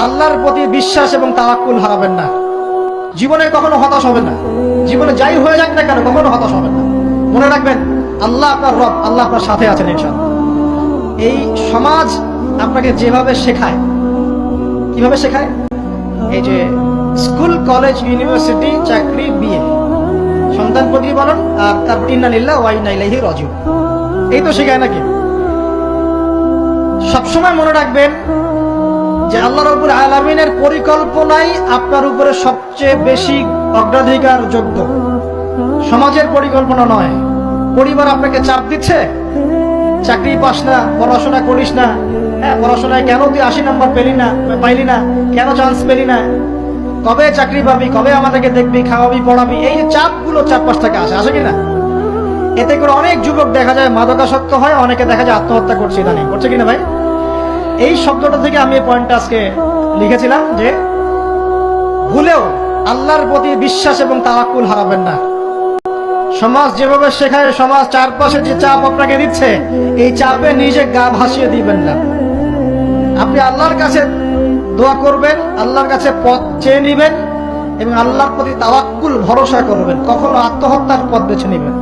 আল্লাহর প্রতি বিশ্বাস এবং তাওয়াক্কুল হারাবেন না। জীবনে কখনো হতাশ হবেন না। জীবনে যাই হয়ে যাক না কেন কখনো হতাশ হবেন না। মনে রাখবেন আল্লাহ আপনার রব, আল্লাহ আপনার সাথে আছেন ইনশাআল্লাহ। এই সমাজ আপনাকে যেভাবে শেখায়, কিভাবে শেখায়, এই যে স্কুল, কলেজ, ইউনিভার্সিটি, চাকরি, বিয়ে, সন্তান প্রতিপালন আর তার ইন্না লিল্লাহি ওয়া ইন্না ইলাইহি রাজিউন, এই তো শেখায় নাকি? সবসময় মনে রাখবেন যে আল্লাহ রাব্বুল আলামিনের পরিকল্পনাই আপনার উপরে সবচেয়ে বেশি অগ্রাধিকার যোগ্য, সমাজের পরিকল্পনা নয়। পরিবার আপনাকে চাপ দিচ্ছে, চাকরি পাস না, পড়াশোনা করিস না, হ্যাঁ পড়াশোনায় কেন তুই 80 নাম্বার পাইলি না, কেন চান্স পেলি না, কবে চাকরি পাবি, কবে আমাদেরকে দেখবি, খাওয়াবি, পড়াবি, এই যে চাপগুলো চারপাশ থেকে আসে কিনা? এতে করে অনেক যুবক দেখা যায় মাদকাসক্ত হয়, অনেকে দেখা যায় আত্মহত্যা করছে, ইদানিং করছে কিনা ভাই? এই শব্দটা থেকে আমি এই পয়েন্টটা আজকে লিখেছিলাম যে ভুলেও আল্লাহর প্রতি বিশ্বাস এবং তাওয়াক্কুল হারাবেন না। সমাজ যেভাবে শেখায়, সমাজ চারপাশে যে চাপ আপনাকে দিচ্ছে, এই চাপে নিজে গা ভাসিয়ে দিবেন না। আপনি আল্লাহর কাছে দোয়া করবেন, আল্লাহর কাছে পথ চেয়ে নিবেন এবং আল্লাহর প্রতি তাওয়াক্কুল ভরসা করবেন। কখনো আত্মহত্যার পথ বেছে নিবেন।